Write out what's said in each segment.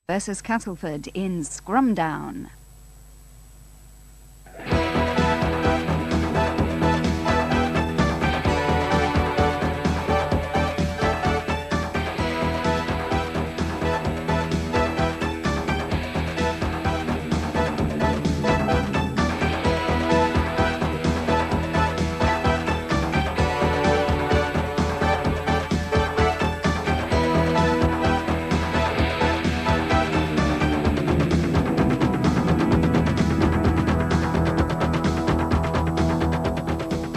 versus Castleford in Scrumdown.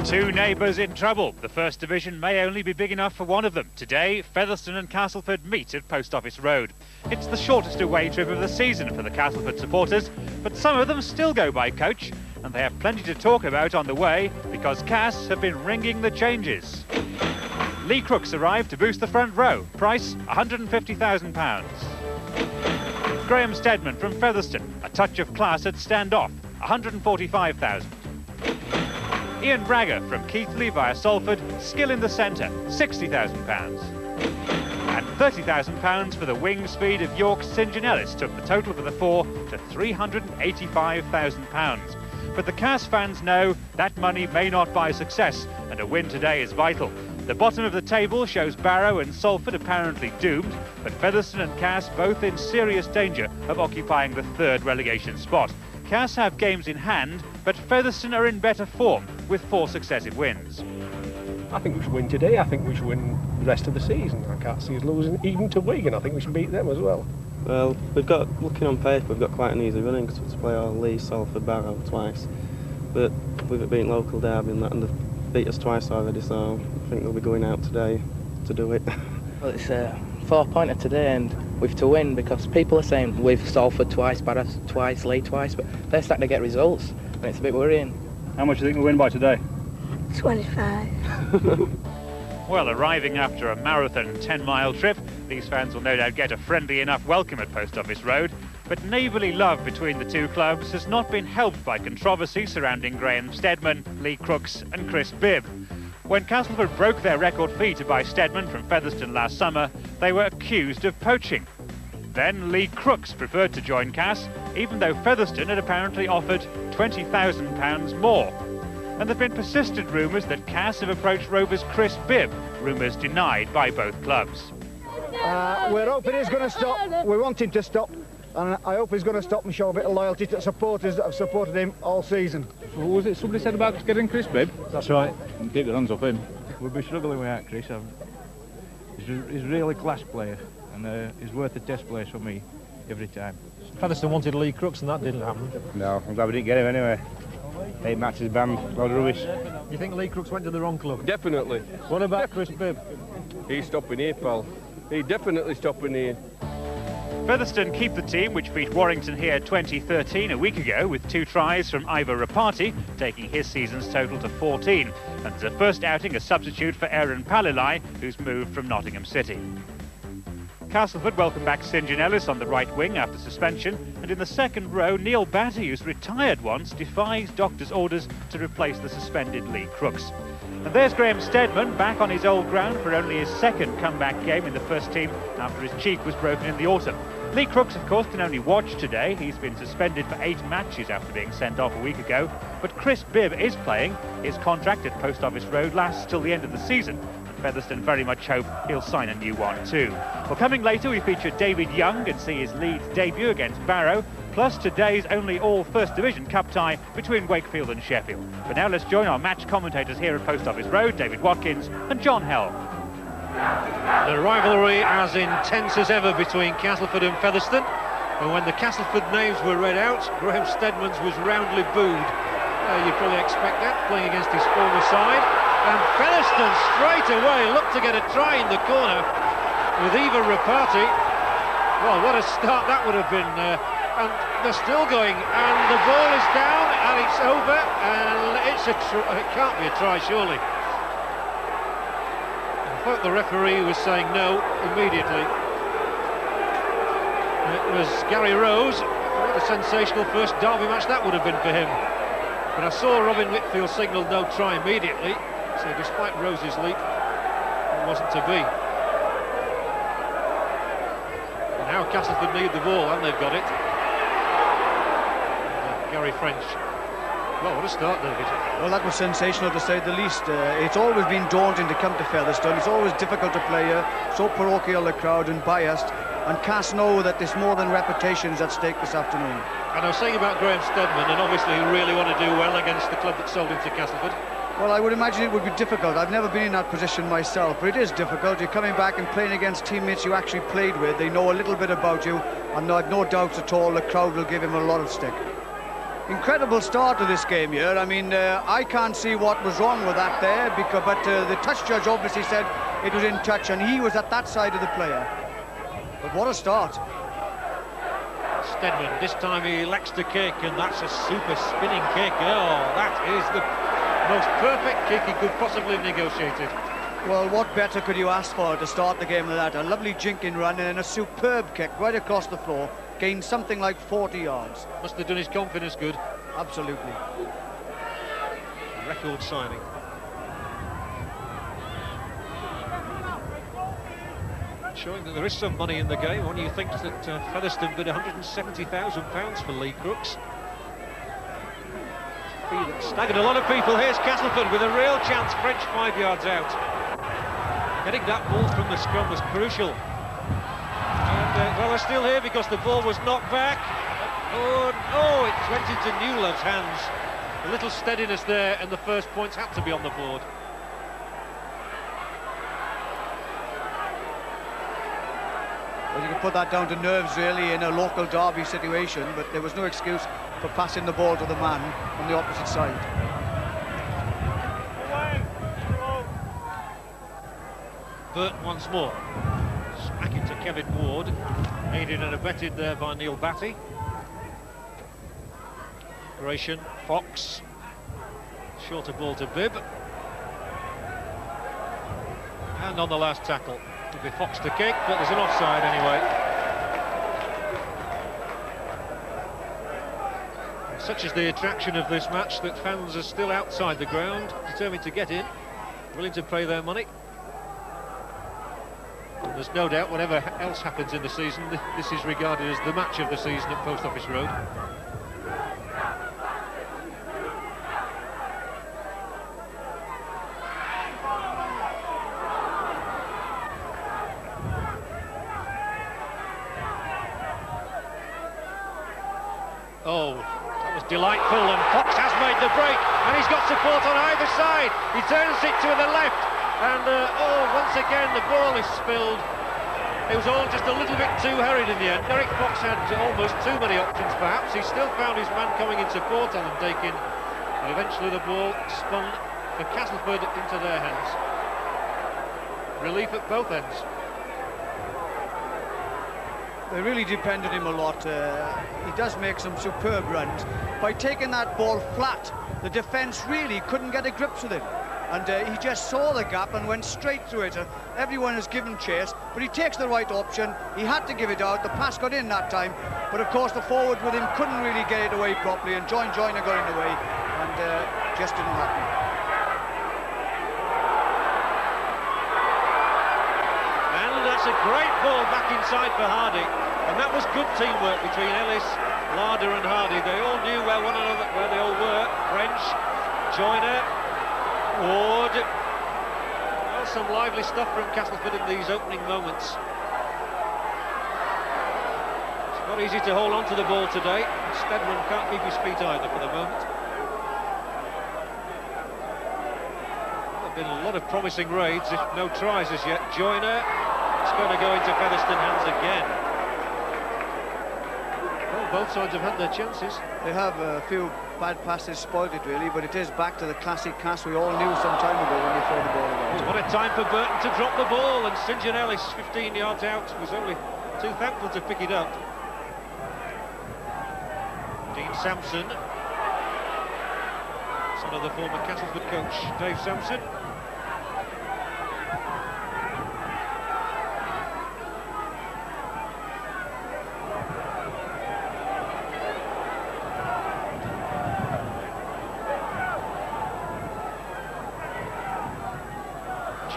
Two neighbours in trouble. The First Division may only be big enough for one of them. Today, Featherstone and Castleford meet at Post Office Road. It's the shortest away trip of the season for the Castleford supporters, but some of them still go by coach, and they have plenty to talk about on the way because Cass have been ringing the changes. Lee Crooks arrived to boost the front row. Price, £150,000. Graham Steadman from Featherstone, a touch of class at stand-off, £145,000. Ian Bragger from Keighley via Salford, skill in the centre, £60,000. And £30,000 for the wing speed of York's St John Ellis took the total for the four to £385,000. But the Cass fans know that money may not buy success, and a win today is vital. The bottom of the table shows Barrow and Salford apparently doomed, but Featherstone and Cass both in serious danger of occupying the third relegation spot. Cass have games in hand, but Featherstone are in better form with 4 successive wins. I think we should win today. I think we should win the rest of the season. I can't see us losing even to Wigan. I think we should beat them as well. Well, looking on paper, we've got quite an easy running because we have to play all Lee, Salford, Barrow twice. But with it being local derby and they've beat us twice already, so I think they'll be going out today to do it. Well, it's a 4-pointer today, and we've to win because people are saying we've Salford twice, Barrow twice, Lee twice, but they're starting to get results, and it's a bit worrying. How much do you think we'll win by today? 25. Well, arriving after a marathon 10-mile trip, these fans will no doubt get a friendly enough welcome at Post Office Road, but neighbourly love between the two clubs has not been helped by controversy surrounding Graham Steadman, Lee Crooks and Chris Bibb. When Castleford broke their record fee to buy Steadman from Featherstone last summer, they were accused of poaching. Then Lee Crooks preferred to join Cass, even though Featherstone had apparently offered £20,000 more. And there have been persistent rumours that Cass have approached Rovers' Chris Bibb, rumours denied by both clubs. We're hoping he's going to stop. We want him to stop, and I hope he's going to stop and show a bit of loyalty to supporters that have supported him all season. What was it somebody said about getting Chris Bibb? That's right. And keep the hands off him. We'll be struggling without Chris. He's a really class player, and he's worth a test place for me every time. Featherstone wanted Lee Crooks and that didn't happen. No, I'm glad we didn't get him anyway. 8 matches banned, load of rubbish. You think Lee Crooks went to the wrong club? Definitely. What about Chris Bibb? He's stopping here, pal. He's definitely stopping here. Featherstone keep the team, which beat Warrington here 2013 a week ago, with 2 tries from Ivor Rapati, taking his season's total to 14. And as a first outing, a substitute for Aaron Palilai, who's moved from Nottingham City. Castleford welcome back St John Ellis on the right wing after suspension, and in the second row, Neil Batty, who's retired once, defies doctor's orders to replace the suspended Lee Crooks. And there's Graham Steadman back on his old ground for only his second comeback game in the first team after his cheek was broken in the autumn. Lee Crooks, of course, can only watch today. He's been suspended for 8 matches after being sent off a week ago. But Chris Bibb is playing. His contract at Post Office Road lasts till the end of the season. And Featherstone very much hope he'll sign a new one too. Well, coming later, we feature David Young and see his Leeds debut against Barrow, plus today's only all First Division Cup tie between Wakefield and Sheffield. But now let's join our match commentators here at Post Office Road, David Watkins and John Hell. The rivalry as intense as ever between Castleford and Featherstone, and when the Castleford names were read out, Graham Steadman's was roundly booed. You'd probably expect that, playing against his former side. And Featherstone straight away looked to get a try in the corner with Eva Rapati. Well, what a start that would have been. And they're still going, and the ball is down, and it's over, and it can't be a try, surely. I thought the referee was saying no immediately. It was Gary Rose. What a sensational first derby match that would have been for him. But I saw Robin Whitfield signal no try immediately, so despite Rose's leap, it wasn't to be. And Now Castleford need the ball, and they've got it. Gary French. Well, what a start, David. Well, that was sensational to say the least. It's always been daunting to come to Featherstone. It's always difficult to play here. So parochial the crowd and biased. And Cass know that there's more than reputations at stake this afternoon. And I was saying about Graham Steadman, and obviously he really want to do well against the club that sold him to Castleford. Well, I would imagine it would be difficult. I've never been in that position myself, but it is difficult. You're coming back and playing against teammates you actually played with. They know a little bit about you, and I've no doubts at all the crowd will give him a lot of stick. Incredible start to this game here. I mean, I can't see what was wrong with that there, but the touch judge obviously said it was in touch, and he was at that side of the player. But what a start. Steadman, this time he elects the kick, and that's a super spinning kick. Oh, that is the most perfect kick he could possibly have negotiated. Well, what better could you ask for to start the game than that? A lovely jinking run and then a superb kick right across the floor. Gained something like 40 yards. Must have done his confidence good. Absolutely. Record signing. Showing that there is some money in the game when you think that Featherstone bid £170,000 for Lee Crooks. Staggered a lot of people. Here's Castleford with a real chance. French 5 yards out. Getting that ball from the scrum was crucial. And, well, they're still here because the ball was knocked back. Oh, it went into Newlove's hands. A little steadiness there, and the first points had to be on the board. Well, you can put that down to nerves, really, in a local derby situation, but there was no excuse for passing the ball to the man on the opposite side. Burt once more. Smack it to Kevin Ward. Aided and abetted there by Neil Batty. Gratian, Fox. Shorter ball to Bibb. And on the last tackle, it'll be Fox to kick, but there's an offside anyway. Such is the attraction of this match that fans are still outside the ground, determined to get in, willing to pay their money. And there's no doubt whatever else happens in the season, this is regarded as the match of the season at Post Office Road. Oh, that was delightful, and Fox has made the break, and he's got support on either side. He turns it to the left, and once again the ball is spilled. It was all just a little bit too hurried in the end. Derek Fox had almost too many options perhaps. He still found his man coming in support, Alan Dakin, and eventually the ball spun for Castleford into their hands. Relief at both ends. They really depend on him a lot. He does make some superb runs. By taking that ball flat, the defence really couldn't get a grip with him. And he just saw the gap and went straight through it. Everyone has given chase, but he takes the right option. He had to give it out. The pass got in that time. But of course, the forward with him couldn't really get it away properly. And Joyner got in the way, and just didn't happen. That's a great ball back inside for Hardy, and that was good teamwork between Ellis, Larder and Hardy. They all knew where they all were. French, Joyner, Ward. Well, some lively stuff from Castleford in these opening moments. It's not easy to hold on to the ball today. Steadman can't keep his feet either for the moment. There have been a lot of promising raids, if no tries as yet. Joyner. It's going to go into Featherstone hands again. Well, both sides have had their chances. They have a few bad passes spoiled it really, but it is back to the classic Cass we all knew some time ago when they throw the ball away. What a time for Burton to drop the ball, and St John Ellis, 15 yards out, was only too thankful to pick it up. Dean Sampson, son of the former Castleford coach Dave Sampson.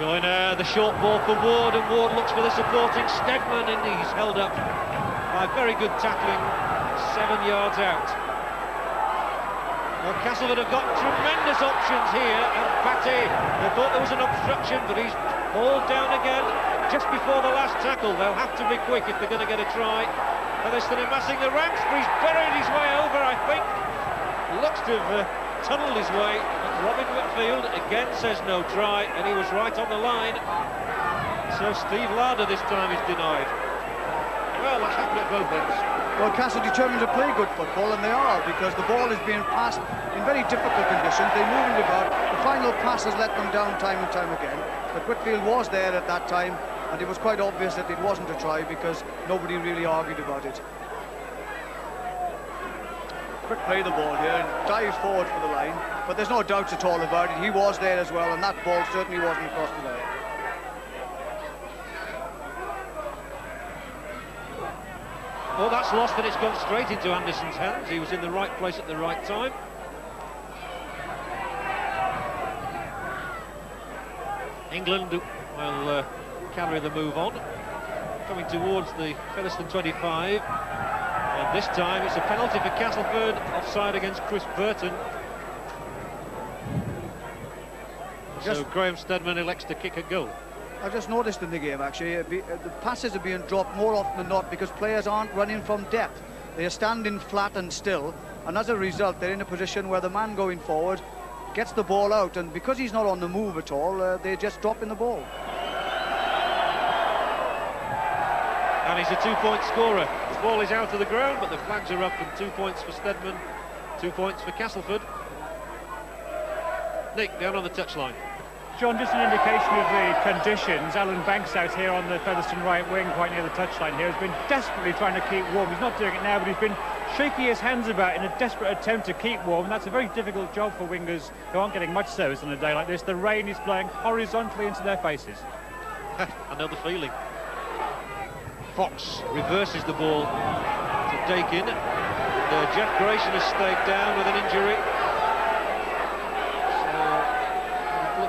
Joyner, the short ball for Ward, and Ward looks for the supporting Stedman, and he's held up by very good tackling, 7 yards out. Well, Castleford have got tremendous options here, and Batty, they thought there was an obstruction, but he's hauled down again just before the last tackle. They'll have to be quick if they're going to get a try. Featherstone amassing the ranks, but he's buried his way over, I think. Looks to have tunnelled his way. Robin Whitfield again says no try, and he was right on the line. So Steve Larder this time is denied. Well, that's happened at both ends. Well, Castle determined to play good football, and they are, because the ball is being passed in very difficult conditions. They're moving about. The final pass has let them down time and time again. But Whitfield was there at that time, and it was quite obvious that it wasn't a try because nobody really argued about it. Quick play the ball here and dives forward for the line, but there's no doubts at all about it. He was there as well, and that ball certainly wasn't across the line. Well, that's lost, and it's gone straight into Anderson's hands. He was in the right place at the right time. England will carry the move on, coming towards the Featherstone 25. And this time it's a penalty for Castleford, offside against Chris Burton. So Graham Stedman elects to kick a goal. I've just noticed in the game, actually, the passes are being dropped more often than not because players aren't running from depth. They are standing flat and still, and as a result, they're in a position where the man going forward gets the ball out, and because he's not on the move at all, they're just dropping the ball. And he's a 2-point scorer. The ball is out of the ground, but the flags are up, and 2 points for Stedman, 2 points for Castleford. Nick, down on the touchline. John, just an indication of the conditions. Alan Banks out here on the Featherstone right wing, quite near the touchline here, has been desperately trying to keep warm. He's not doing it now, but he's been shaking his hands about in a desperate attempt to keep warm. And that's a very difficult job for wingers who aren't getting much service on a day like this. The rain is blowing horizontally into their faces. I know the feeling. Fox reverses the ball to Dakin. Jeff Grayson has stayed down with an injury.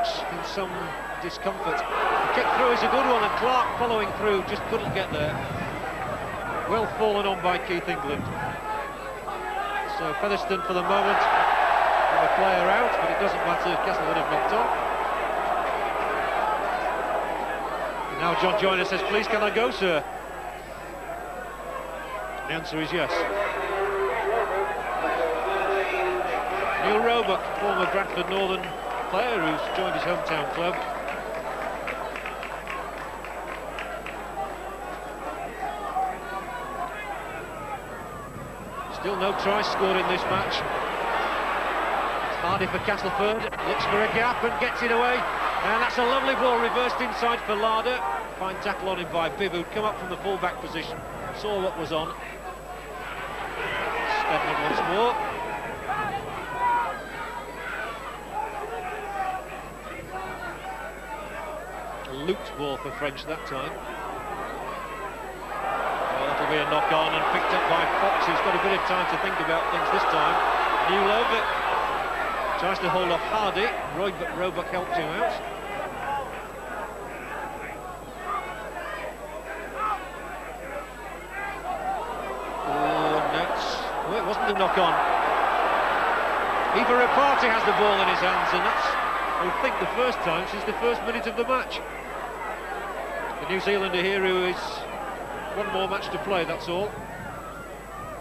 In some discomfort. The kick through is a good one, and Clark following through just couldn't get there. Well fallen on by Keith England. So Featherstone for the moment have a player out, but it doesn't matter. Castleford have knocked on. And now John Joyner says, "Please, can I go, sir?" The answer is yes. Neil Roebuck, former Bradford Northern player who's joined his hometown club. Still no try scored in this match. It's Hardy for Castleford, looks for a gap and gets it away. And that's a lovely ball reversed inside for Larder. Fine tackle on him by Biv, who'd come up from the full-back position, saw what was on. Stedman once more. Looped ball for French that time. Well, that'll be a knock-on and picked up by Fox, who's got a bit of time to think about things this time. Newlove tries to hold off Hardy, but Roebuck helps him out. Oh, well, it wasn't a knock-on. Eva Reparty has the ball in his hands, and that's, I think, the first time since the first minute of the match. The New Zealander here who is one more match to play, that's all.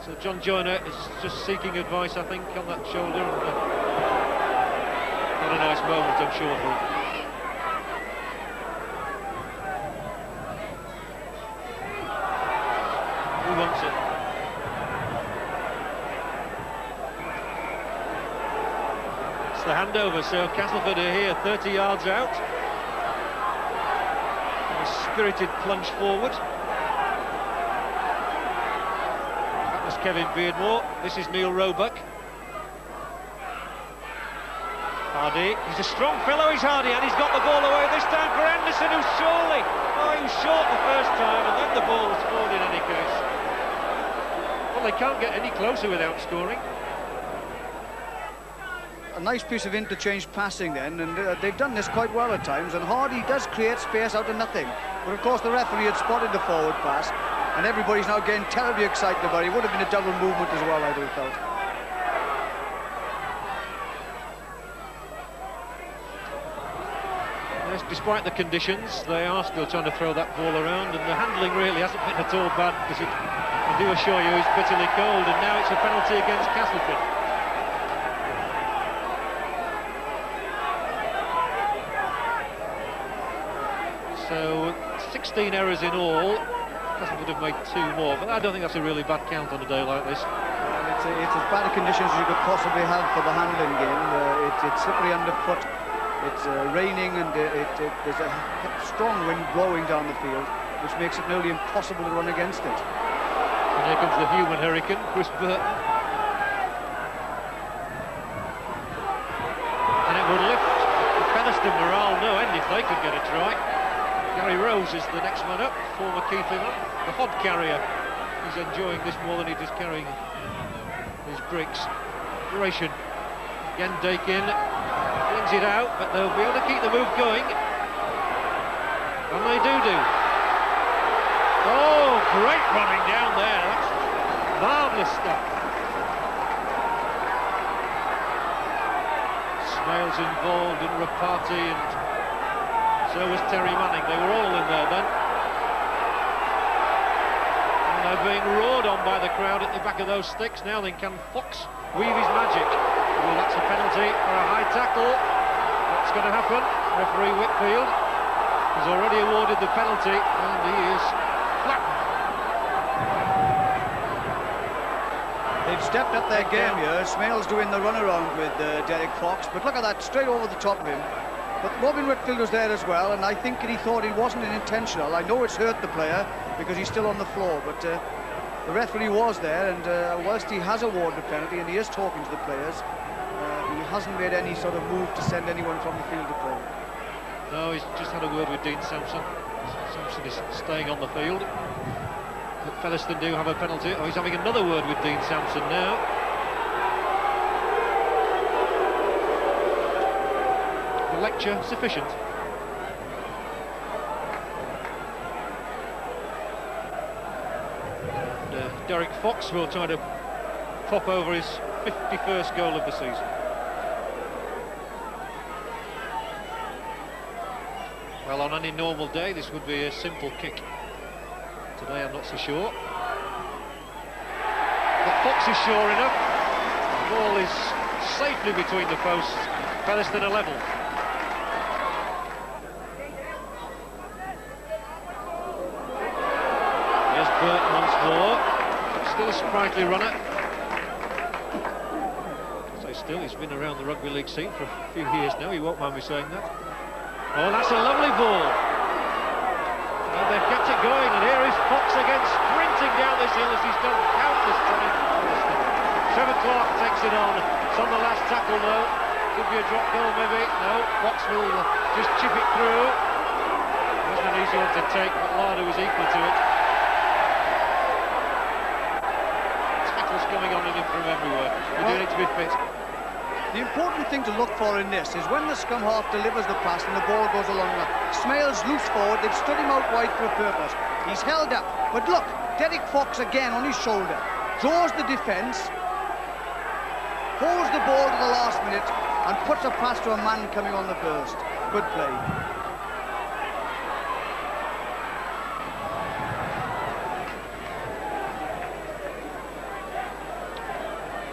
So John Joyner is just seeking advice, I think, on that shoulder. Not a nice moment, I'm sure, for him. Who wants it? It's the handover, so Castleford are here 30 yards out. Spirited plunge forward. That was Kevin Beardmore. This is Neil Roebuck. Hardy, he's a strong fellow, he's Hardy, and he's got the ball away this time for Anderson, who's surely, he was short the first time, and then the ball was forward in any case. Well, they can't get any closer without scoring. And nice piece of interchange passing then, and they've done this quite well at times, and Hardy does create space out of nothing. But of course the referee had spotted the forward pass, and everybody's now getting terribly excited about it. It would have been a double movement as well, I'd have felt. Yes, despite the conditions, they are still trying to throw that ball around, and the handling really hasn't been at all bad, because I do assure you it's bitterly cold, and now it's a penalty against Castleford. So 16 errors in all. Castleford have made 2 more, but I don't think that's a really bad count on a day like this. Well, it's as bad a conditions as you could possibly have for the handling game. It's slippery underfoot, it's raining, and there's a strong wind blowing down the field, which makes it nearly impossible to run against it. And here comes the human hurricane, Chris Burton. And it would lift the Featherstone morale no end if they could get a try. Gary Rose is the next man up, former Keithley, the hod carrier. He's enjoying this more than he is carrying his bricks. Duration. Again, Dakin flings it out, but they'll be able to keep the move going. And they do. Oh, great running down there. That's marvellous stuff. Smales involved in Rapati, and so was Terry Manning. They were all in there then. And they're being roared on by the crowd at the back of those sticks. Now then, can Fox weave his magic? Well, that's a penalty for a high tackle. What's going to happen? Referee Whitfield has already awarded the penalty, and he is flattened. They've stepped up their game here. Smales doing the runaround with Derek Fox, but look at that, straight over the top of him. But Robin Whitfield was there as well, and I think he thought it wasn't an intentional. I know it's hurt the player because he's still on the floor, but the referee was there, and whilst he has awarded a penalty and he is talking to the players, he hasn't made any sort of move to send anyone from the field to play. No, he's just had a word with Dean Sampson. Sampson is staying on the field. But Featherstone do have a penalty. Oh, he's having another word with Dean Sampson now. Lecture sufficient. And, Derek Fox will try to pop over his 51st goal of the season. Well, on any normal day this would be a simple kick. Today I'm not so sure. But Fox is sure enough. The ball is safely between the posts. Featherstone are level. Burton once more, still a sprightly runner. So still, he's been around the rugby league scene for a few years now, he won't mind me saying that. Oh, that's a lovely ball. And they've kept it going, and here is Fox again, sprinting down this hill as he's done countless times. Trevor Clark takes it on. It's on the last tackle though. Could be a drop goal maybe. No, Fox will just chip it through. It wasn't an easy one to take, but Larder was equal to it. Coming on in from everywhere. They do need to be fit. The important thing to look for in this is when the scrum half delivers the pass and the ball goes along. Smales loose forward, they've stood him out wide for a purpose. He's held up, but look, Derek Fox again on his shoulder, draws the defence, holds the ball to the last minute and puts a pass to a man coming on the burst. Good play.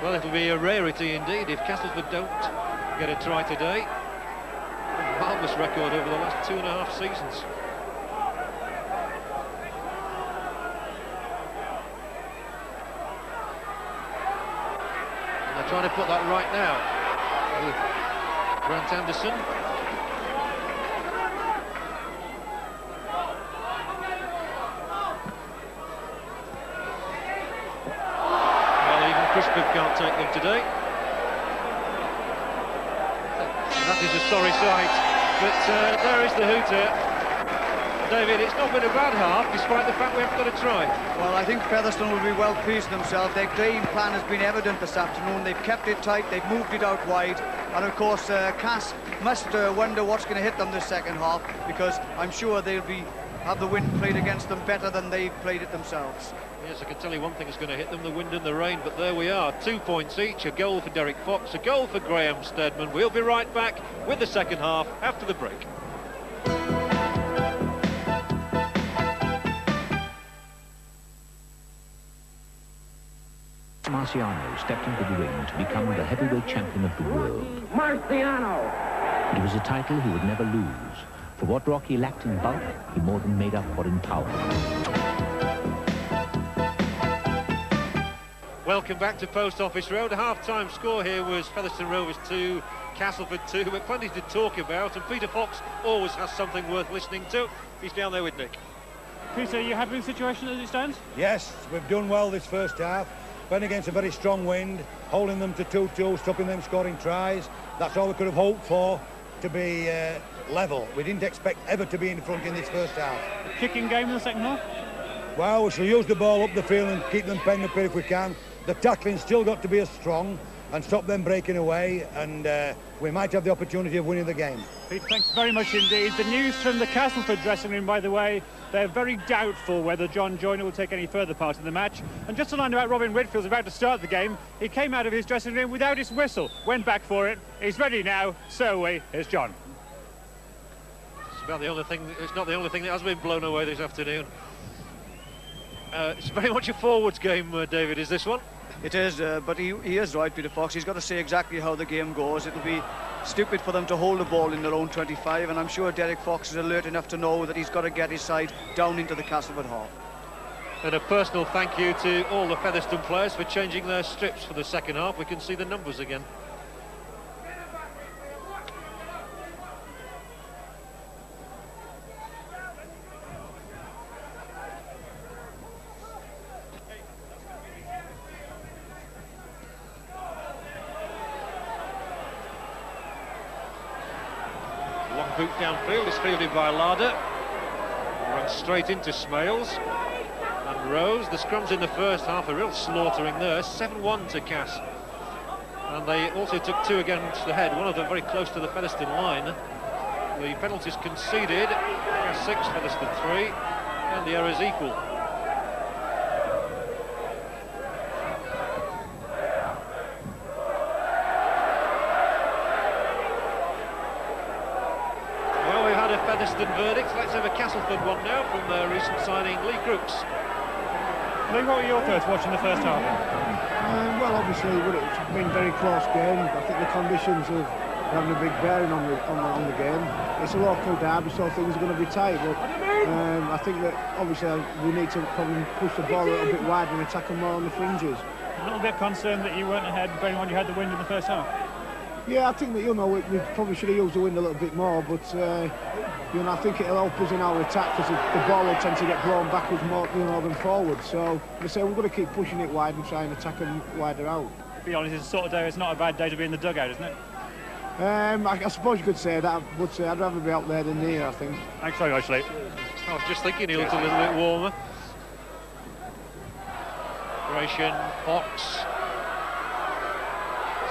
Well, it'll be a rarity indeed if Castleford don't get a try today. A marvellous record over the last 2.5 seasons. And they're trying to put that right now with Grant Anderson. Can't take them today. And that is a sorry sight, but there is the hooter. David, it's not been a bad half, despite the fact we haven't got a try. Well, I think Featherstone will be well pleased with themselves. Their game plan has been evident this afternoon. They've kept it tight, they've moved it out wide, And of course, Cass must wonder what's going to hit them this second half, because I'm sure they'll have the wind played against them better than they've played it themselves. Yes, I can tell you one thing is going to hit them, the wind and the rain, but there we are, 2 points each, a goal for Derek Fox, a goal for Graham Steadman. We'll be right back with the second half after the break. Marciano stepped into the ring to become the heavyweight champion of the world. Marciano! It was a title he would never lose. For what Rocky lacked in bulk, he more than made up for in power. Welcome back to Post Office Road. A half-time score here was Featherstone Rovers 2, Castleford 2. But plenty to talk about, and Peter Fox always has something worth listening to. He's down there with Nick. Peter, are you happy with the situation as it stands? Yes, we've done well this first half. Went against a very strong wind, holding them to 2-2, stopping them scoring tries. That's all we could have hoped for, to be level. We didn't expect ever to be in front in this first half. Kicking game in the second half? Well, we shall use the ball up the field and keep them pen the pit if we can. The tackling's still got to be as strong and stop them breaking away, and we might have the opportunity of winning the game. Pete, thanks very much indeed. The news from the Castleford dressing room, by the way, they're very doubtful whether John Joyner will take any further part in the match. And just to line out, Robin Whitfield's about to start the game. He came out of his dressing room without his whistle, went back for it. He's ready now, so here's John. It's about the only thing. It's not the only thing that has been blown away this afternoon. It's very much a forwards game, David, is this one? It is, but he is right, Peter Fox. He's got to say exactly how the game goes. It'll be stupid for them to hold the ball in their own 25, and I'm sure Derek Fox is alert enough to know that he's got to get his side down into the Castleford half. And a personal thank you to all the Featherstone players for changing their strips for the second half. We can see the numbers again. Boot downfield is fielded by Larder, runs straight into Smales and Rose. The scrums in the first half, a real slaughtering there, 7-1 to Cass, and they also took 2 against the head, one of them very close to the Featherstone line. The penalties conceded, Cass 6, Featherstone 3, and the errors equal. Featherstone verdict. Let's have a Castleford one now from their recent signing, Lee Crooks. Lee, what were your thoughts watching the first half? Well, obviously, it's been a very close game. I think the conditions are having a big bearing on the game. It's a local derby, so things are going to be tight. But I think that obviously we need to probably push the ball a little bit wider and attack them more on the fringes. A little bit concerned that you weren't ahead, bearing on you had the wind in the first half. Yeah, I think that we probably should have used the wind a little bit more, but I think it'll help us in our attack because the ball will tend to get blown backwards more than forward. So I say we're going to keep pushing it wide and try and attack them wider out. To be honest, it's a sort of day. It's not a bad day to be in the dugout, isn't it? I suppose you could say that, but I'd rather be out there than near, I think. Thanks very much, Lee. I was just thinking he looked a little bit warmer. Gratian, Fox.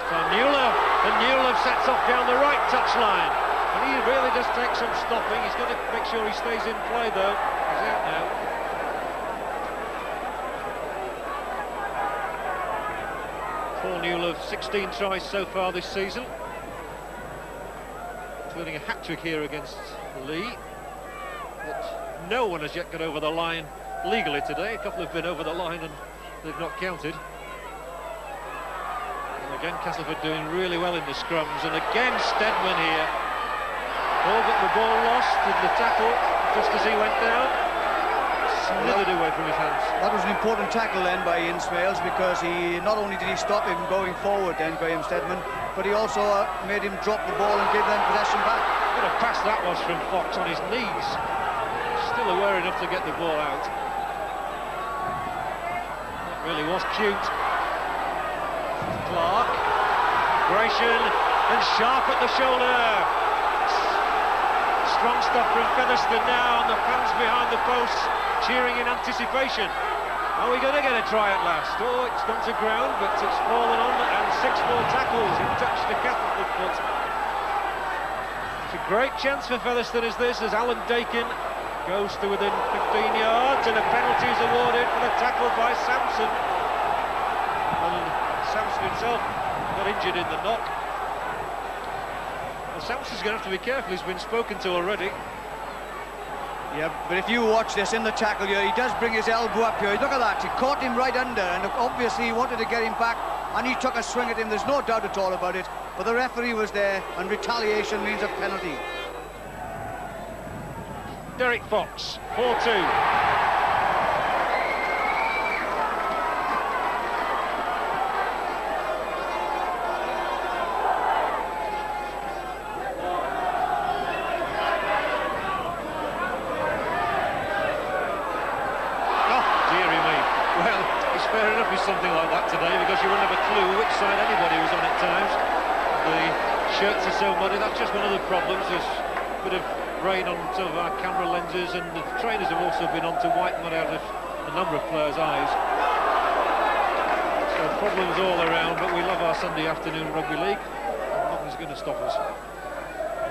Newlove, and Newlove sets off down the right touchline, and he really does take some stopping. He's got to make sure he stays in play though. He's out now. Paul Newlove, 16 tries so far this season, including a hat-trick here against Lee, but no one has yet got over the line legally today. A couple have been over the line and they've not counted. Again, Castleford doing really well in the scrums, and again Steadman here. All but the ball lost in the tackle just as he went down. Slithered away from his hands. That was an important tackle then by Ian Smales, because he not only did he stop him going forward then, Graham Steadman, but he also made him drop the ball and give them possession back. What a pass that was from Fox on his knees. Still aware enough to get the ball out. That really was cute. Clark, Gratian, and sharp at the shoulder. Strong stuff from Featherstone now, and the fans behind the posts cheering in anticipation. Are we going to get a try at last? Oh, it's gone to ground, but it's fallen on, and 6 more tackles in touch the Castleford foot. It's a great chance for Featherstone as Alan Dakin goes to within 15 yards, and a penalty is awarded for the tackle by Sampson. And Sampson himself got injured in the knock. Well, Sampson's going to have to be careful, he's been spoken to already. Yeah, but if you watch this in the tackle here, he does bring his elbow up here. Look at that, he caught him right under, and obviously he wanted to get him back, and he took a swing at him, there's no doubt at all about it. But the referee was there, and retaliation means a penalty. Derek Fox, 4-2. Something like that today, because you wouldn't have a clue which side anybody was on at times. The shirts are so muddy, that's just one of the problems. There's a bit of rain on some of our camera lenses, and the trainers have also been on to wipe mud out of a number of players' eyes. So problems all around, but we love our Sunday afternoon rugby league, and nothing's going to stop us.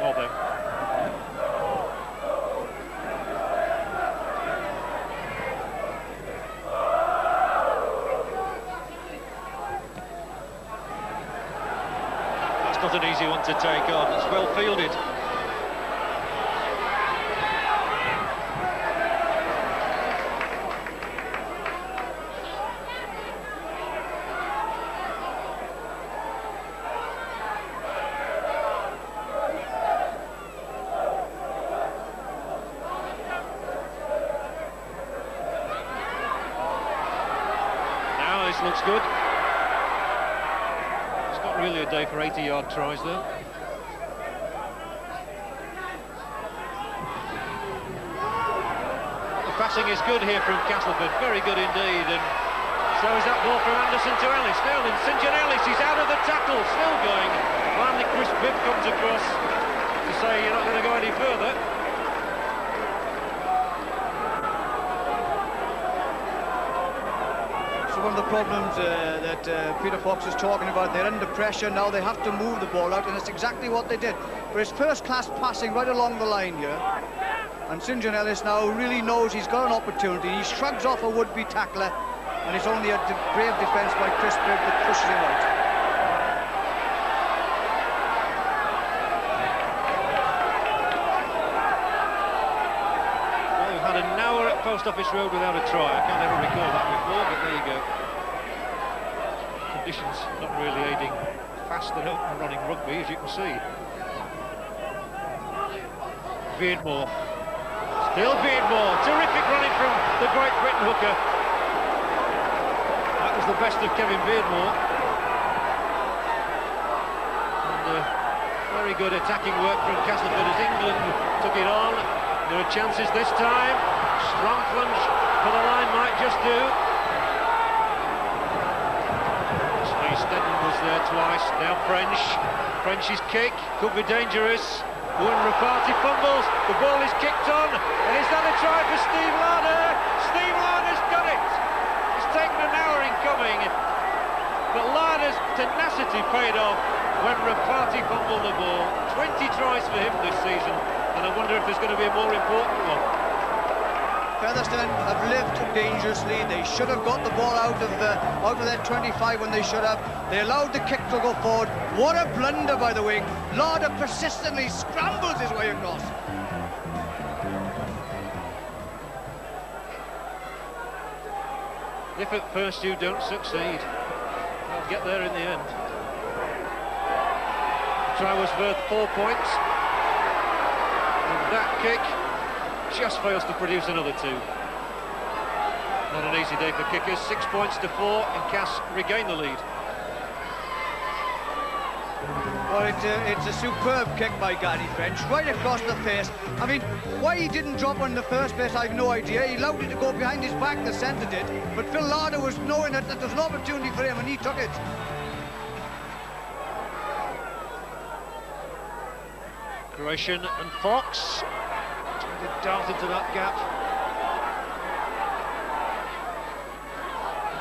Or them. Not an easy one to take on, it's well fielded. Now this looks good. Really a day for 80-yard tries though. The passing is good here from Castleford, very good indeed, and so is that ball from Anderson to Ellis. Now then, St John Ellis, he's out of the tackle, still going. Finally Chris Bibb comes across to say you're not going to go any further. One of the problems that Peter Fox is talking about, they're under pressure now, they have to move the ball out, and it's exactly what they did. But it's first-class passing right along the line here, and St John Ellis now really knows he's got an opportunity. He shrugs off a would-be tackler, and it's only a brave defence by Chris Bibb that pushes him out. Well, we've had an hour at Post Office Road without a try. I can't ever recall that before, but there you go. Conditions not really aiding fast and open running rugby, as you can see. Beardmore. Still Beardmore. Terrific running from the Great Britain hooker. That was the best of Kevin Beardmore. And very good attacking work from Castleford as England took it on. There are chances this time. Strong plunge for the line might just do. Stedman was there twice, now French. French's kick could be dangerous. Owen Rapati fumbles, the ball is kicked on, and is that a try for Steve Larder? Steve Larder's got it! It's taken an hour in coming, but Larder's tenacity paid off when Rapati fumbled the ball. 20 tries for him this season, and I wonder if there's going to be a more important one. Featherstone have lived dangerously. They should have got the ball out of their 25 when they should have. They allowed the kick to go forward. What a blunder by the wing. Larder persistently scrambles his way across. If at first you don't succeed, you'll get there in the end. The try was worth 4 points. And that kick just fails to produce another 2. Not an easy day for kickers. 6 points to 4, and Cass regain the lead. Well, it's a superb kick by Gary French, right across the face. I mean, why he didn't drop one in the first place, I have no idea. He allowed it to go behind his back, the centre did. But Phil Larder was knowing that there was an opportunity for him, and he took it. Croatian and Fox. Trying to dart into that gap.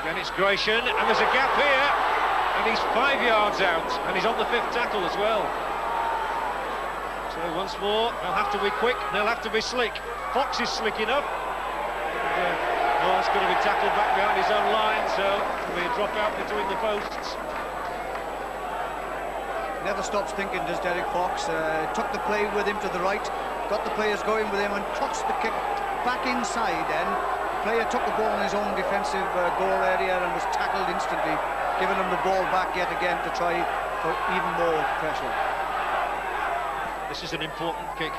Then it's Gratian, and there's a gap here, and he's 5 yards out, and he's on the 5th tackle as well. So once more, they'll have to be quick, they'll have to be slick. Fox is slick enough. It's going to be tackled back behind his own line, so it'll be a drop out between the posts. Never stops thinking, does Derek Fox. Took the play with him to the right, got the players going with him, and clutched the kick back inside. Then the player took the ball in his own defensive goal area and was tackled instantly, giving him the ball back yet again to try for even more pressure. This is an important kick.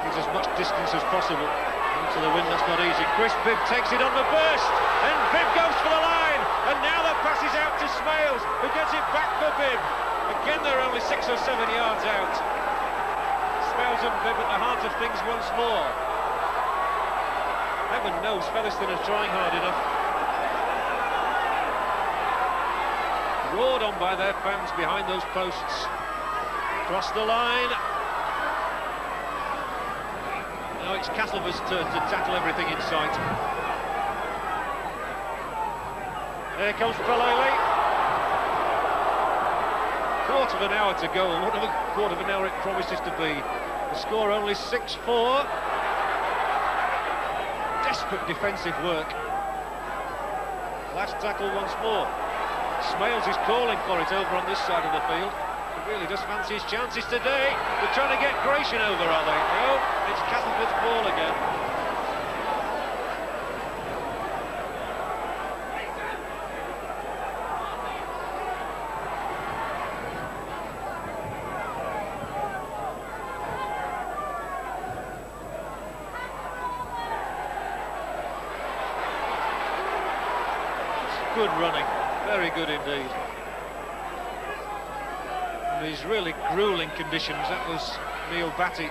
Gives as much distance as possible. Into the wind, that's not easy. Chris Bibb takes it on the burst, and Bibb goes for the line, and now the pass is out to Smales, who gets it back for Bibb. Again, they're only 6 or 7 yards out. Smales and Bibb at the heart of things once more. Heaven knows Featherstone is trying hard enough. Roared on by their fans behind those posts. Cross the line. Now it's Castleford's turn to tackle everything in sight. There comes Pelele. Quarter of an hour to go, and what of a quarter of an hour it promises to be. The score only 6-4. Desperate defensive work. Last tackle once more. Smales is calling for it over on this side of the field. He really does fancy his chances today. They're trying to get Gratian over, are they? No, it's Castleford's ball again. Good running, very good indeed. In these really gruelling conditions, that was Neil Batty.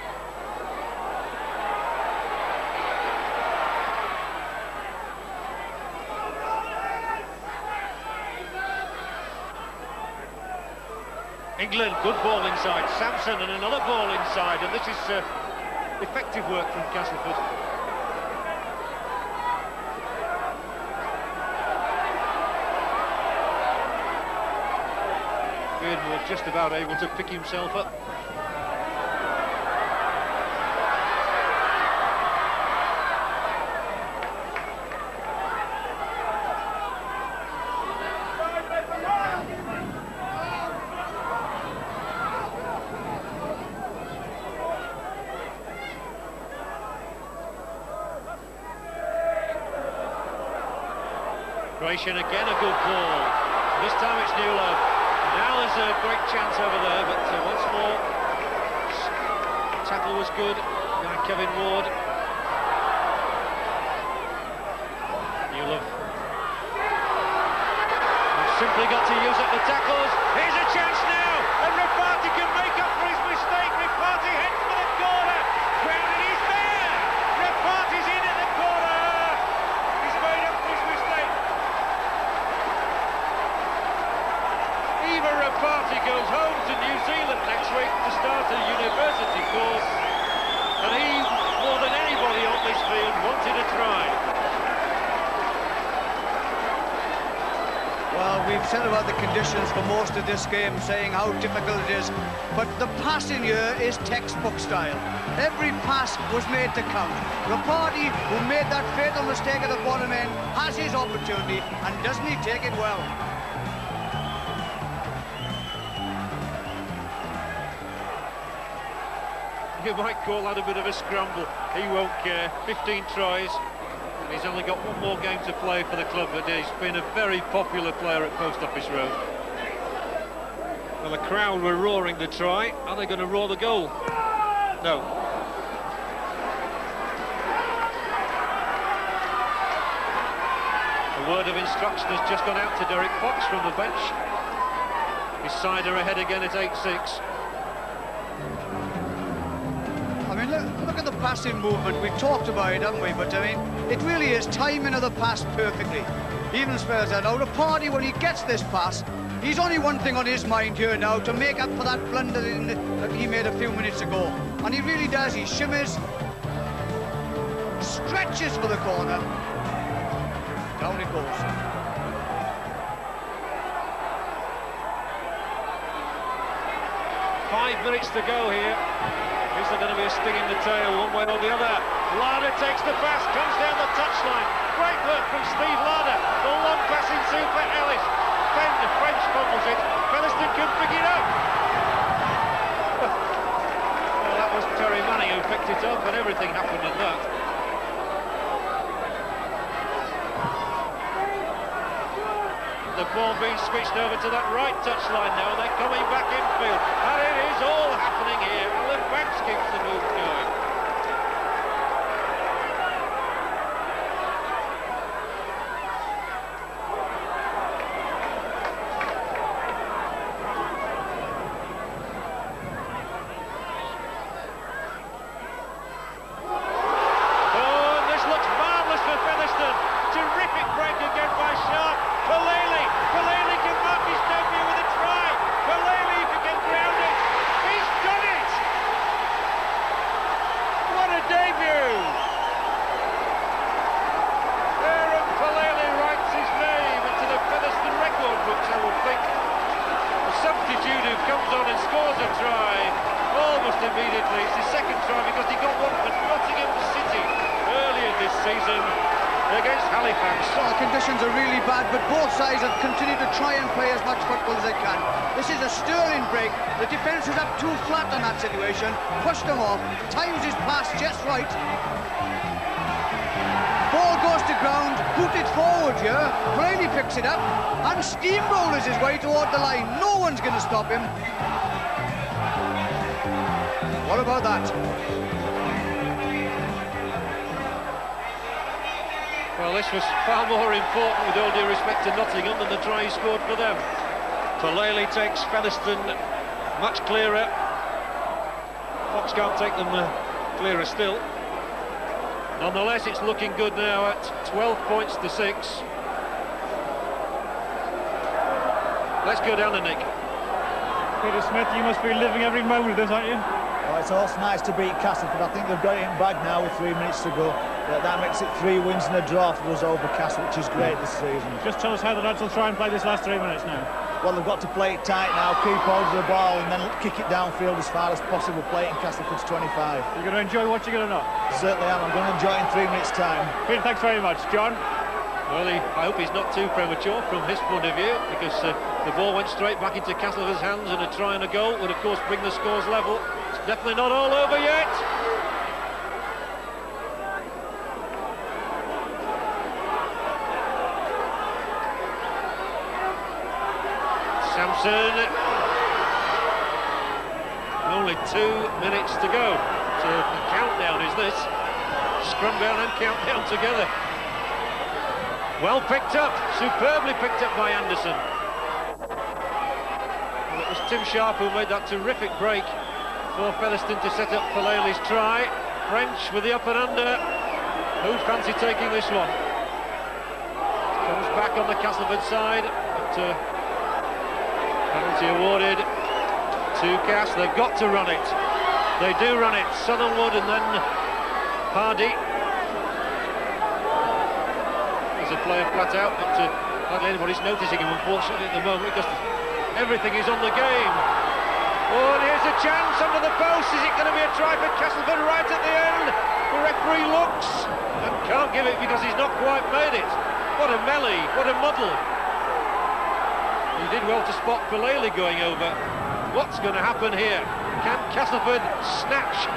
England, good ball inside. Sampson and another ball inside, and this is effective work from Castleford. Beardmore just about able to pick himself up. Gratian again, a good ball. This time it's Newlow. Now there's a great chance over there, but once more, tackle was good by Kevin Ward. Newlow. We've simply got to use up the tackles. Here's a chance now, and Rafati can make up for his mistake. Rafati heads for the corner. Grounded, he's there. Rafati's in at the corner. He's made up for his mistake. Rafati goes home to New Zealand next week to start a university course, and he, more than anybody on this field, wanted a try. Well, we've said about the conditions for most of this game, saying how difficult it is, but the passing here is textbook style. Every pass was made to count. Rafati, who made that fatal mistake at the bottom end, has his opportunity, and doesn't he take it well? You might call that a bit of a scramble. He won't care. 15 tries. And he's only got one more game to play for the club, but he's been a very popular player at Post Office Road. Well, the crowd were roaring the try. Are they going to roar the goal? No. A word of instruction has just gone out to Derek Fox from the bench. His side are ahead again at 8-6. I mean, look at the passing movement. We've talked about it, haven't we? But, I mean, it really is timing of the pass perfectly. Even Spurs there. Now, the party, when he gets this pass, he's only one thing on his mind here now, to make up for that blunder that he made a few minutes ago. And he really does. He shimmers, stretches for the corner. Down it goes. 5 minutes to go here. Is there going to be a sting in the tail one way or the other? Larder takes the pass, comes down the touchline. Great work from Steve Larder. The long passing through for Ellis. Then the French fumbles it. Featherstone can pick it up. Well, that was Terry Manning who picked it up, and everything happened in that. The ball being switched over to that right touchline now. They're coming back infield, and it is all happening here. Alan Banks keeps the move going. Oh, and this looks marvellous for Featherstone. Terrific break again by Sharp. Falele can mark his debut with a try. Falele, if he can ground it, he's done it! What a debut! Aaron Falele writes his name into the Featherstone record books, I would think. A substitute who comes on and scores a try almost immediately. It's his second try because he got one for Nottingham City earlier this season against Halifax. Well, conditions are really bad, but both sides have continued to try and play as much football as they can. This is a sterling break. The defence is up too flat on that situation. Pushed them off. Times his pass just right. Ball goes to ground. Booted forward here. Brady picks it up and steamrollers his way toward the line. No one's going to stop him. What about that? Well, this was far more important, with all due respect to Nottingham, than the try he scored for them. Falele takes Featherstone much clearer. Fox can't take them clearer still. Nonetheless, it's looking good now at 12 points to 6. Let's go down to Nick. Peter Smith, you must be living every moment of this, aren't you? Well, it's also nice to beat Castleford. I think they've got it in bag now with 3 minutes to go. That makes it 3 wins and a draw for us over Castle, which is great this season. Just tell us how the lads will try and play this last 3 minutes now. Well, they've got to play it tight now, keep hold of the ball and then kick it downfield as far as possible, play it in Castleford's 25. You're going to enjoy watching it or not? Certainly am. I'm going to enjoy it in 3 minutes' time. Peter, thanks very much. John? Well, I hope he's not too premature from his point of view, because the ball went straight back into Castleford's hands, and a try and a goal would, of course, bring the scores level. It's definitely not all over yet. Sampson. Only 2 minutes to go. So the countdown is this. Scrumdown and countdown together. Well picked up, superbly picked up by Anderson. Well, it was Tim Sharp who made that terrific break for Featherstone to set up Falele's try. French with the up and under. Who'd fancy taking this one? Comes back on the Castleford side, but penalty awarded to Cass. They've got to run it. They do run it. Southernwood and then Hardy. There's a player flat out, but hardly anybody's noticing him, unfortunately, at the moment, because everything is on the game. Oh, and here's a chance under the post. Is it going to be a try for Castleford right at the end? The referee looks and can't give it because he's not quite made it. What a melee, what a muddle. He did well to spot Falele going over. What's going to happen here? Can Castleford snatch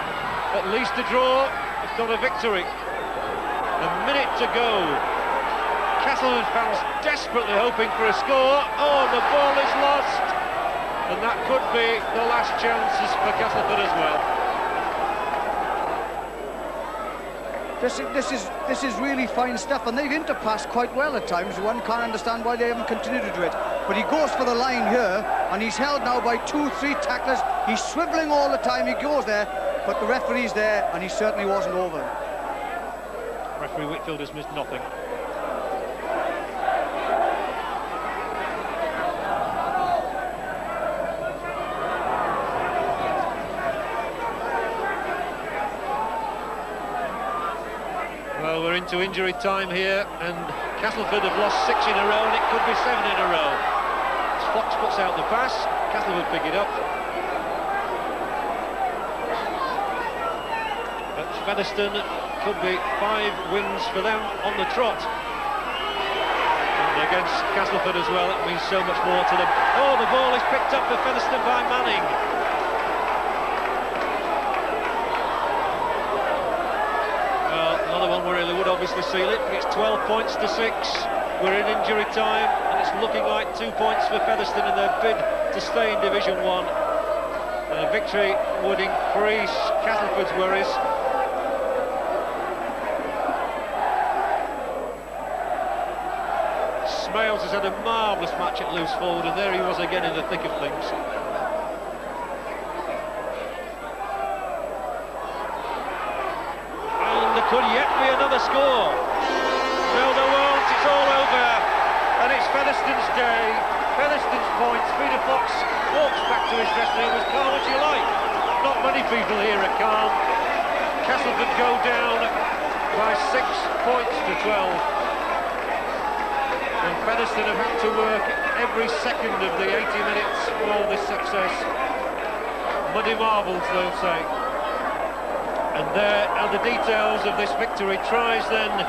at least a draw, if not a victory? A minute to go. Castleford fans desperately hoping for a score. Oh, the ball is lost. And that could be the last chances for Castleford as well. This is really fine stuff, and they've interpassed quite well at times. One can't understand why they haven't continued to do it. But he goes for the line here, and he's held now by 2-3 tacklers. He's swivelling all the time. He goes there, but the referee's there, and he certainly wasn't over. Referee Whitfield has missed nothing. Well, we're into injury time here, and Castleford have lost 6 in a row, and it could be 7 in a row. As Fox puts out the pass, Castleford pick it up. But Featherstone could be 5 wins for them on the trot. And against Castleford as well, it means so much more to them. Oh, the ball is picked up for Featherstone by Manning. Really would obviously seal it, but it's 12 points to 6. We're in injury time, and it's looking like 2 points for Featherstone in their bid to stay in Division 1. And a victory would increase Castleford's worries. Smales has had a marvellous match at loose forward, and there he was again in the thick of things. Could yet be another score. No, there won't. It's all over. And it's Featherstone's day. Featherstone's points. Peter Fox walks back to his dressing room as calm as you like. Not many people here are calm. Castleford go down by 6 points to 12. And Featherstone have had to work every second of the 80 minutes for this success. Muddy marbles, they'll say. And there are the details of this victory. Tries then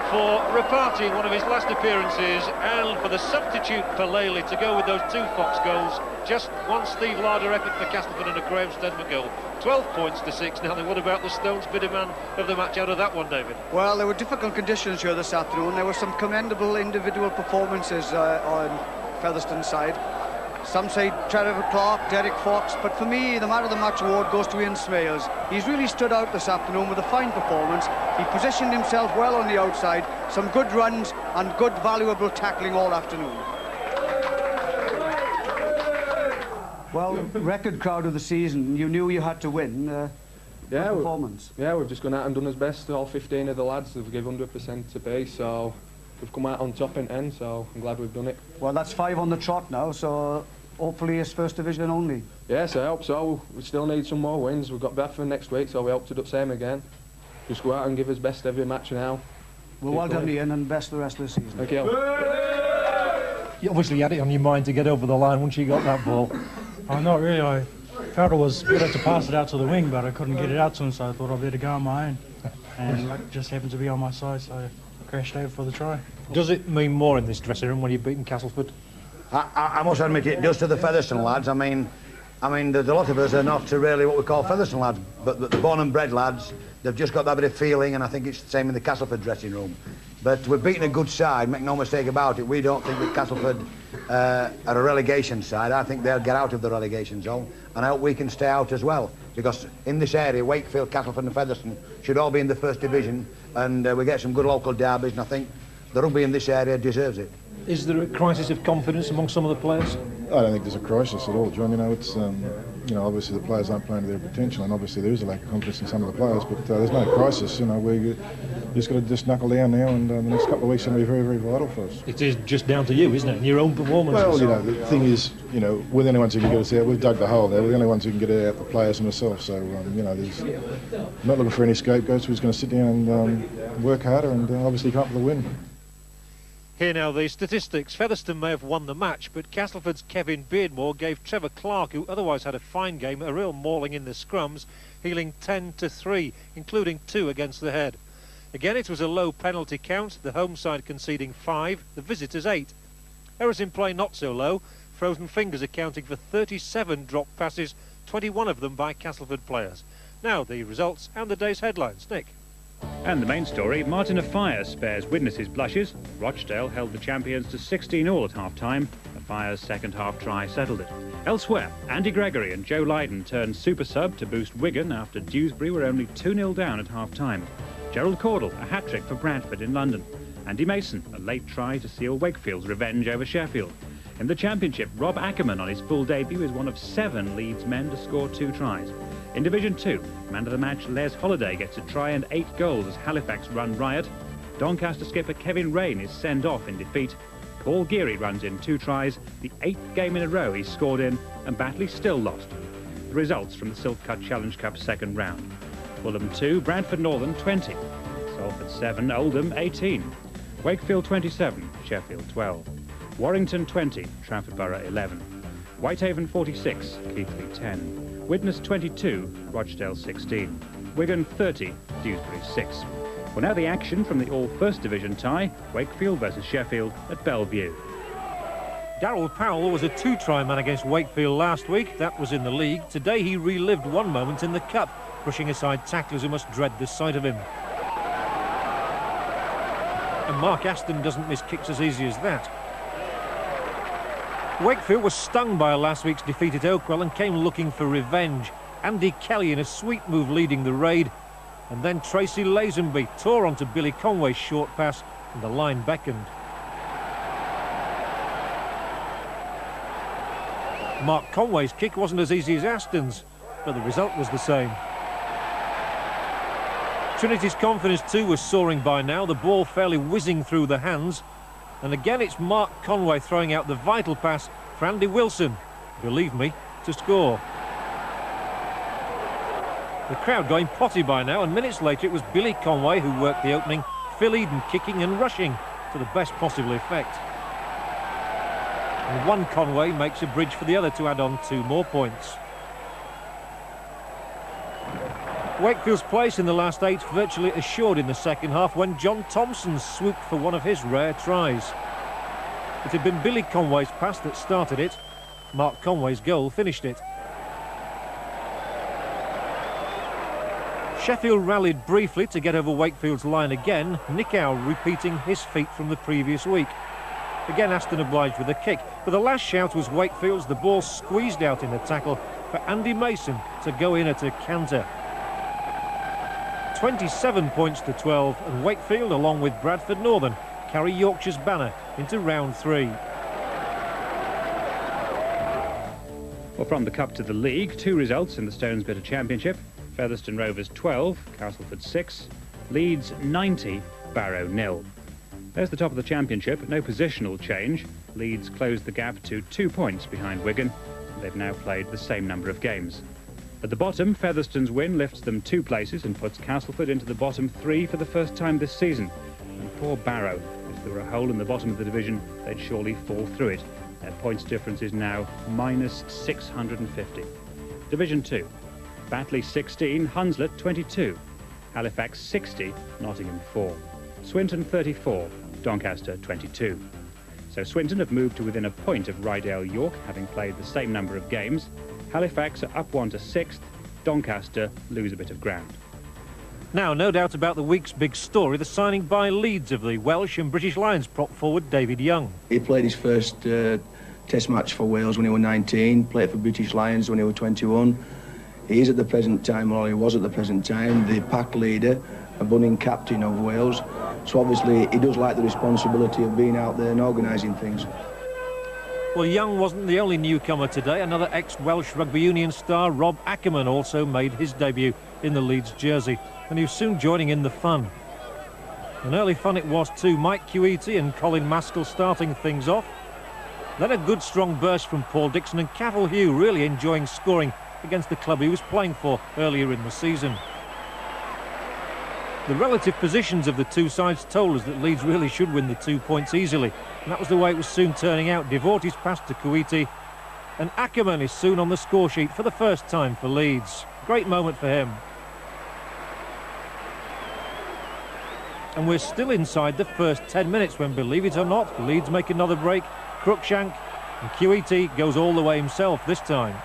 for Rapati, one of his last appearances, and for the substitute for Lely to go with those 2 Fox goals. Just one Steve Larder effort for Castleford and a Graham Stedman goal. 12 points to 6. Now, what about the Stones bidder man of the match out of that one, David? Well, there were difficult conditions here this afternoon. There were some commendable individual performances on Featherstone's side. Some say Trevor Clark, Derek Fox, but for me, the man of the match award goes to Ian Smales. He's really stood out this afternoon with a fine performance. He positioned himself well on the outside, some good runs and good, valuable tackling all afternoon. Well, record crowd of the season. You knew you had to win. Yeah, performance. Yeah, we've just gone out and done our best. All 15 of the lads have given 100% to be, so we've come out on top in end, so I'm glad we've done it. Well, that's 5 on the trot now, so hopefully it's first division only. Yes, I hope so. We still need some more wins. We've got Bradford next week, so we hope to do the same again. Just go out and give us best every match now. Well, well done, Ian, and best the rest of the season. Thank you. You obviously had it on your mind to get over the line once you got that ball. Oh, not really. I felt it was better to pass it out to the wing, but I couldn't get it out to him, so I thought I'd better go on my own. And luck just happened to be on my side, so I crashed over for the try. Does it mean more in this dressing room when you've beaten Castleford? I must admit it does to the Featherstone lads. I mean, there's a lot of us are not really what we call Featherstone lads, but the born and bred lads, they've just got that bit of feeling, and I think it's the same in the Castleford dressing room. But we've beaten a good side, make no mistake about it. We don't think that Castleford are a relegation side. I think they'll get out of the relegation zone, and I hope we can stay out as well, because in this area, Wakefield, Castleford and Featherstone should all be in the first division, and we get some good local derbies, and I think the rugby in this area deserves it. Is there a crisis of confidence among some of the players? I don't think there's a crisis at all, John. You know, it's obviously the players aren't playing to their potential, and obviously there is a lack of confidence in some of the players. But there's no crisis. You know, we just got to knuckle down now, and the next couple of weeks are going to be very, very vital for us. It is just down to you, isn't it? And your own performance. Well, you know, the thing is, you know, we're the only ones who can get us out. We've dug the hole there. We're the only ones who can get it out, the players and ourselves. So, you know, there's not looking for any scapegoats. We're just going to sit down and work harder, and obviously come up with a win. Here now the statistics. Featherstone may have won the match, but Castleford's Kevin Beardmore gave Trevor Clark, who otherwise had a fine game, a real mauling in the scrums, healing 10-3, including 2 against the head. Again, it was a low penalty count, the home side conceding 5, the visitors 8. Errors in play not so low, frozen fingers accounting for 37 dropped passes, 21 of them by Castleford players. Now the results and the day's headlines. Nick. And the main story, Martin of Fire spares witnesses' blushes. Rochdale held the champions to 16-all at half-time. The Fire's second-half try settled it. Elsewhere, Andy Gregory and Joe Lydon turned super sub to boost Wigan after Dewsbury were only 2-0 down at half-time. Gerald Caudle, a hat-trick for Bradford in London. Andy Mason, a late try to seal Wakefield's revenge over Sheffield. In the Championship, Rob Ackerman on his full debut is one of 7 Leeds men to score 2 tries. In Division 2, man of the match Les Holiday gets a try and 8 goals as Halifax run riot. Doncaster skipper Kevin Rain is sent off in defeat. Paul Geary runs in 2 tries, the 8th game in a row he's scored in, and Batley still lost. The results from the Silk Cut Challenge Cup second round. Fulham 2, Bradford Northern 20. Salford 7, Oldham 18. Wakefield 27, Sheffield 12. Warrington 20, Trafford Borough 11. Whitehaven 46, Keighley 10. Widnes 22, Rochdale 16. Wigan 30, Dewsbury 6. Well, now the action from the All First Division tie, Wakefield versus Sheffield at Bellevue. Darryl Powell was a two-try man against Wakefield last week. That was in the league. Today he relived one moment in the Cup, brushing aside tacklers who must dread the sight of him. And Mark Aston doesn't miss kicks as easy as that. Wakefield was stung by last week's defeat at Oakwell and came looking for revenge. Andy Kelly in a sweet move leading the raid. And then Tracy Lazenby tore onto Billy Conway's short pass and the line beckoned. Mark Conway's kick wasn't as easy as Aston's, but the result was the same. Trinity's confidence too was soaring by now, the ball fairly whizzing through the hands. And again it's Mark Conway throwing out the vital pass for Andy Wilson, believe me, to score. The crowd going potty by now, and minutes later it was Billy Conway who worked the opening, Phil Eden kicking and rushing to the best possible effect. And one Conway makes a bridge for the other to add on 2 more points. Wakefield's place in the last 8 virtually assured in the second half when John Thompson swooped for one of his rare tries. It had been Billy Conway's pass that started it. Mark Conway's goal finished it. Sheffield rallied briefly to get over Wakefield's line again, Nick Owl repeating his feat from the previous week. Again Aston obliged with a kick, but the last shout was Wakefield's. The ball squeezed out in the tackle for Andy Mason to go in at a canter. 27 points to 12, and Wakefield, along with Bradford Northern, carry Yorkshire's banner into round 3. Well, from the Cup to the League, 2 results in the Stones Bitter Championship. Featherstone Rovers 12, Castleford 6, Leeds 90, Barrow 0. There's the top of the championship, no positional change. Leeds closed the gap to 2 points behind Wigan. They've now played the same number of games. At the bottom, Featherstone's win lifts them 2 places and puts Castleford into the bottom 3 for the first time this season. And poor Barrow, if there were a hole in the bottom of the division, they'd surely fall through it. Their points difference is now minus 650. Division 2, Batley 16, Hunslet 22, Halifax 60, Nottingham 4, Swinton 34, Doncaster 22. So Swinton have moved to within a point of Rydale York, having played the same number of games. Halifax are up 1 to 6th, Doncaster lose a bit of ground. Now, no doubt about the week's big story, the signing by Leeds of the Welsh and British Lions prop forward David Young. He played his first test match for Wales when he was 19, played for British Lions when he was 21. He is at the present time, or he was at the present time, the pack leader, a budding captain of Wales. So obviously he does like the responsibility of being out there and organising things. Well, Young wasn't the only newcomer today. Another ex-Welsh rugby union star, Rob Ackerman, also made his debut in the Leeds jersey, and he was soon joining in the fun. An early fun it was too, Mike Queety and Colin Maskell starting things off. Then a good strong burst from Paul Dixon, and Cavill Hugh really enjoying scoring against the club he was playing for earlier in the season. The relative positions of the two sides told us that Leeds really should win the 2 points easily, and that was the way it was soon turning out. Devote's pass to Queety, and Ackerman is soon on the score sheet for the first time for Leeds. Great moment for him. And we're still inside the first 10 minutes when, believe it or not, Leeds make another break. Cruikshank, and Queety goes all the way himself this time.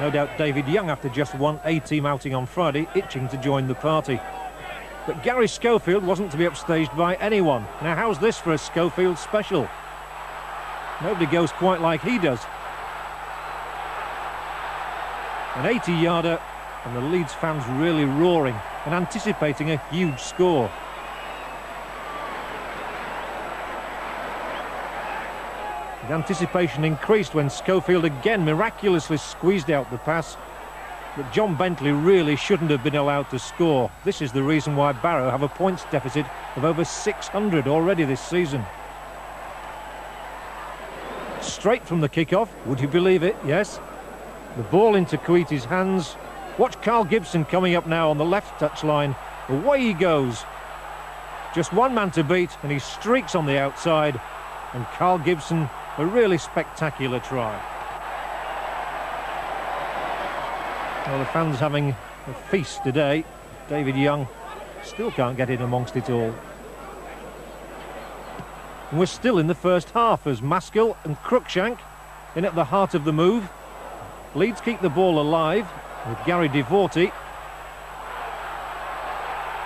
No doubt David Young, after just one A-team outing on Friday, itching to join the party. But Gary Schofield wasn't to be upstaged by anyone. Now how's this for a Schofield special? Nobody goes quite like he does. An 80-yarder, and the Leeds fans really roaring and anticipating a huge score. The anticipation increased when Schofield again miraculously squeezed out the pass. But John Bentley really shouldn't have been allowed to score. This is the reason why Barrow have a points deficit of over 600 already this season. Straight from the kick-off, would you believe it? Yes. The ball into Queety's hands, Watch Carl Gibson coming up now on the left touchline. Away he goes. Just one man to beat, and he streaks on the outside. And Carl Gibson, a really spectacular try. Well, the fans having a feast today. David Young still can't get in amongst it all. And we're still in the first half as Maskell and Cruikshank in at the heart of the move. Leeds keep the ball alive with Gary Devorty.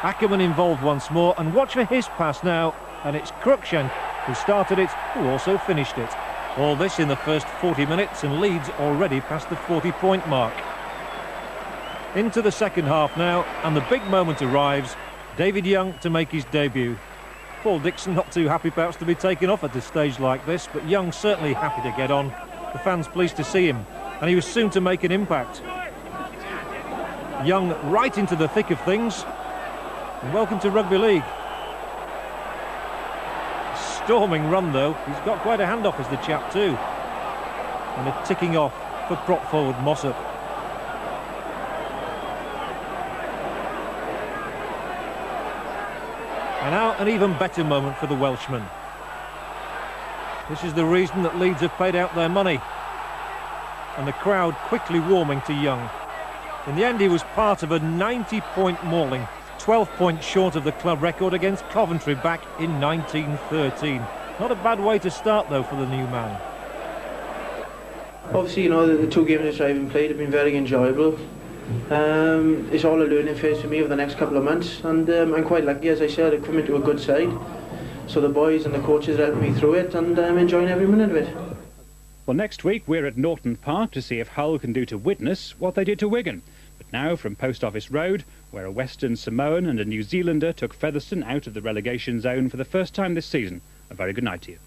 Ackerman involved once more, and watch for his pass now, and it's Cruikshank who started it, who also finished it. All this in the first 40 minutes, and Leeds already past the 40-point mark. Into the second half now, and the big moment arrives. David Young to make his debut. Paul Dixon not too happy perhaps to be taken off at a stage like this, but Young certainly happy to get on. The fans pleased to see him, and he was soon to make an impact. Young right into the thick of things, and welcome to rugby league. Storming run though, he's got quite a handoff as the chap too. And a ticking off for prop forward Mossop. And now an even better moment for the Welshman. This is the reason that Leeds have paid out their money. And the crowd quickly warming to Young. In the end, he was part of a 90-point mauling, 12 points short of the club record against Coventry back in 1913. Not a bad way to start, though, for the new man. Obviously, you know, the 2 games that I've played have been very enjoyable. It's all a learning phase for me over the next couple of months, and I'm quite lucky, as I said, I've come into a good side. So the boys and the coaches are helping me through it, and I'm enjoying every minute of it. Well, next week we're at Norton Park to see if Hull can do to Widnes what they did to Wigan. But now from Post Office Road, where a Western Samoan and a New Zealander took Featherstone out of the relegation zone for the first time this season, a very good night to you.